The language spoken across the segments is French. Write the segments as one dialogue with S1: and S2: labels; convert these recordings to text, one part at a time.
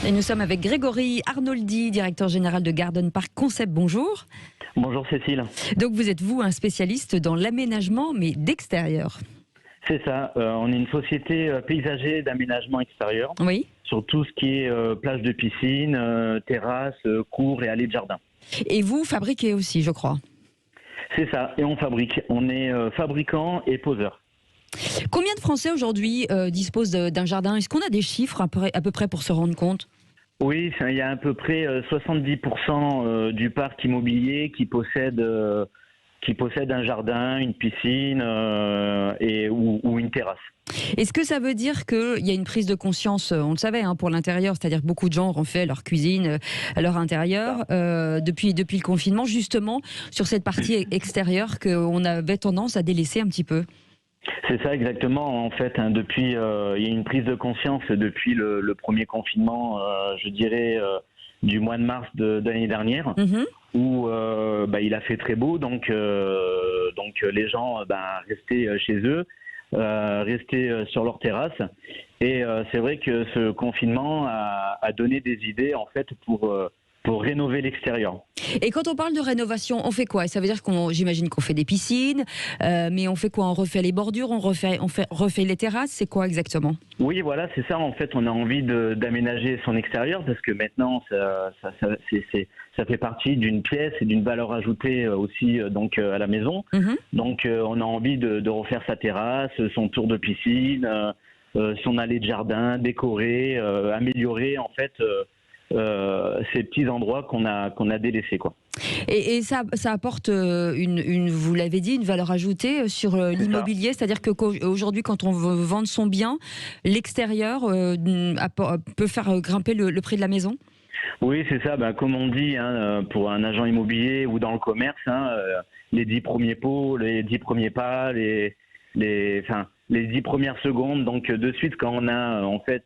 S1: Et nous sommes avec Grégory Arnoldi, directeur général de Garden Park Concept. Bonjour.
S2: Bonjour Cécile.
S1: Donc vous êtes un spécialiste dans l'aménagement, mais d'extérieur.
S2: C'est ça, on est une société paysager d'aménagement extérieur.
S1: Oui.
S2: Sur tout ce qui est plage de piscine, terrasse, cours et allées de jardin.
S1: Et vous fabriquez aussi, je crois.
S2: C'est ça, et on fabrique. On est fabricant et poseur.
S1: Combien de Français aujourd'hui disposent d'un jardin? Est-ce qu'on a des chiffres à peu près pour se rendre compte?
S2: Oui, il y a à peu près 70% du parc immobilier qui possède un jardin, une piscine ou une terrasse.
S1: Est-ce que ça veut dire qu'il y a une prise de conscience, on le savait, pour l'intérieur, c'est-à-dire que beaucoup de gens ont refait leur cuisine à leur intérieur depuis le confinement, justement sur cette partie extérieure qu'on avait tendance à délaisser un petit peu?
S2: C'est ça exactement. En fait, il y a une prise de conscience depuis le premier confinement, je dirais du mois de mars de l'année dernière, où il a fait très beau, donc les gens restaient chez eux, restaient sur leur terrasse. Et c'est vrai que ce confinement a donné des idées en fait pour rénover l'extérieur.
S1: Et quand on parle de rénovation, on fait quoi? Ça veut dire j'imagine qu'on fait des piscines, mais on fait quoi? On refait les bordures, on refait les terrasses, c'est quoi exactement?
S2: Oui, voilà, c'est ça. En fait, on a envie d'aménager son extérieur parce que maintenant, ça fait partie d'une pièce et d'une valeur ajoutée aussi à la maison. Donc, on a envie de refaire sa terrasse, son tour de piscine, son allée de jardin, décorer, améliorer en fait. Ces petits endroits qu'on a délaissés, quoi.
S1: Et ça apporte vous l'avez dit, une valeur ajoutée sur l'immobilier, c'est-à-dire qu'aujourd'hui, quand on veut vendre son bien, l'extérieur peut faire grimper le prix de la maison.
S2: Oui, c'est ça. Comme on dit, pour un agent immobilier ou dans le commerce, les 10 premiers pots, les 10 premiers pas, les 10 premières secondes, donc de suite quand on a en fait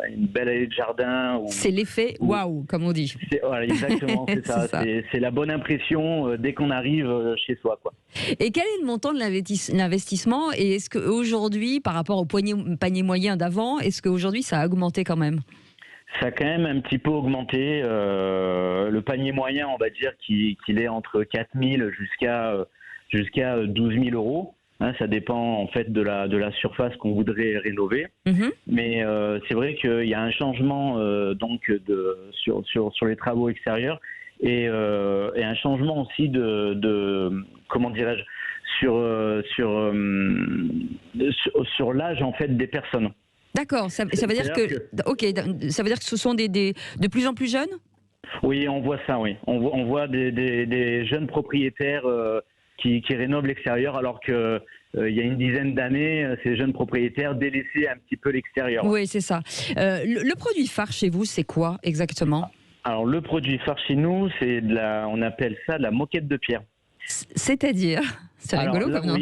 S2: une belle allée de jardin.
S1: C'est l'effet waouh, comme on dit.
S2: Voilà, exactement, c'est ça. C'est la bonne impression dès qu'on arrive chez soi, quoi.
S1: Et quel est le montant de l'investissement? Et est-ce qu'aujourd'hui, par rapport au panier moyen d'avant, est-ce qu'aujourd'hui ça a augmenté quand même?
S2: Ça a quand même un petit peu augmenté. Le panier moyen, on va dire qu'il est entre 4 000 jusqu'à 12 000 euros. Ça dépend en fait de la surface qu'on voudrait rénover, mais c'est vrai qu'il y a un changement sur les travaux extérieurs et un changement aussi comment dirais-je sur l'âge en fait des personnes.
S1: D'accord, ça veut dire ça veut dire que ce sont de plus en plus jeunes?
S2: Oui, on voit ça, oui. On voit des jeunes propriétaires qui rénovent l'extérieur alors que il y a une dizaine d'années, ces jeunes propriétaires délaissaient un petit peu l'extérieur.
S1: Oui, c'est ça. Le produit phare chez vous, c'est quoi exactement? Alors,
S2: le produit phare chez nous, on appelle ça de la moquette de pierre.
S1: C'est-à-dire? C'est rigolo comme nom.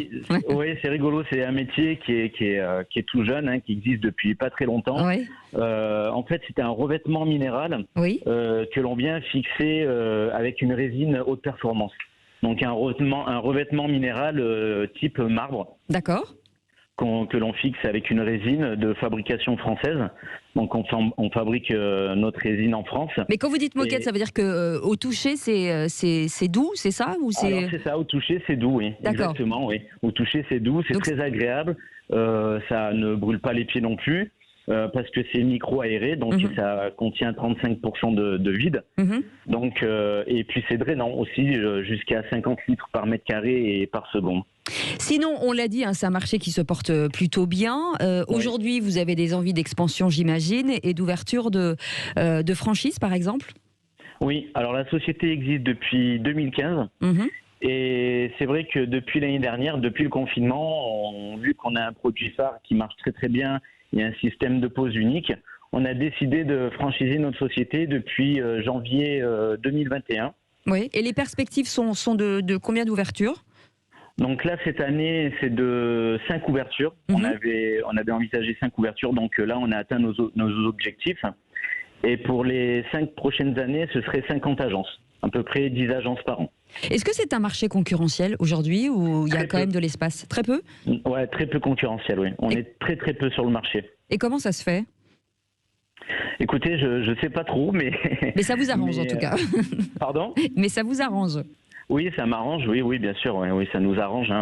S2: Oui, c'est rigolo. C'est un métier qui est tout jeune, qui existe depuis pas très longtemps.
S1: Oui.
S2: En fait, c'est un revêtement minéral que l'on vient fixer avec une résine haute performance. Donc un revêtement minéral type marbre. D'accord. Que l'on fixe avec une résine de fabrication française. Donc on fabrique notre résine en France.
S1: Mais quand vous dites moquette, ça veut dire que au toucher c'est doux, c'est ça ou c'est...
S2: Alors c'est ça, au toucher c'est doux, oui.
S1: D'accord.
S2: Exactement, oui. Au toucher c'est doux, c'est très agréable. Ça ne brûle pas les pieds non plus. Parce que c'est micro-aéré, donc ça contient 35% de vide. Donc, et puis c'est drainant aussi, jusqu'à 50 litres par mètre carré et par seconde.
S1: Sinon, on l'a dit, c'est un marché qui se porte plutôt bien. Aujourd'hui, vous avez des envies d'expansion, j'imagine, et d'ouverture de franchise, par exemple?
S2: Oui, alors la société existe depuis 2015. Et c'est vrai que depuis l'année dernière, depuis le confinement, vu qu'on a un produit phare qui marche très très bien, il y a un système de pose unique, on a décidé de franchiser notre société depuis janvier 2021.
S1: Oui, et les perspectives sont de combien d'ouvertures?
S2: Donc là, cette année, c'est de 5 ouvertures. On avait envisagé 5 ouvertures, donc là, on a atteint nos objectifs. Et pour les 5 prochaines années, ce serait 50 agences, à peu près 10 agences par an.
S1: Est-ce que c'est un marché concurrentiel aujourd'hui ou il y a quand même de l'espace? Très peu?
S2: Ouais, très peu concurrentiel, oui. On est très très peu sur le marché.
S1: Et comment ça se fait?
S2: Écoutez, je ne sais pas trop, mais...
S1: Mais ça vous arrange en tout cas.
S2: Pardon?
S1: Mais ça vous arrange.
S2: Oui, ça m'arrange, oui, bien sûr, oui, ça nous arrange.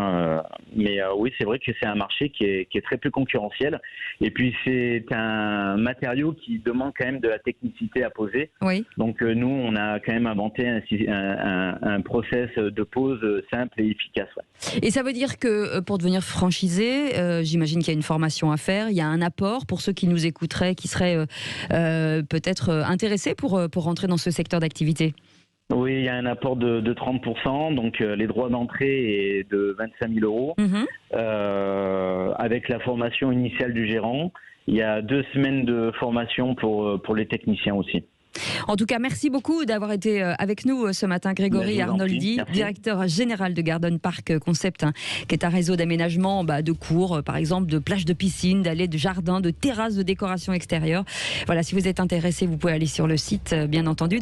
S2: Mais oui, c'est vrai que c'est un marché qui est très peu concurrentiel. Et puis, c'est un matériau qui demande quand même de la technicité à poser.
S1: Oui.
S2: Donc, nous, on a quand même inventé un process de pose simple et efficace. Ouais.
S1: Et ça veut dire que pour devenir franchisé, j'imagine qu'il y a une formation à faire, il y a un apport pour ceux qui nous écouteraient, qui seraient peut-être intéressés pour rentrer dans ce secteur d'activité.
S2: Oui, il y a un apport de 30%, donc les droits d'entrée est de 25 000 euros. Avec la formation initiale du gérant, il y a 2 semaines de formation pour les techniciens aussi.
S1: En tout cas, merci beaucoup d'avoir été avec nous ce matin, Grégory Arnoldi, directeur général de Garden Park Concept, qui est un réseau d'aménagement de cours, par exemple, de plages de piscine, d'allées, de jardins, de terrasses de décoration extérieure. Voilà, si vous êtes intéressé, vous pouvez aller sur le site, bien entendu.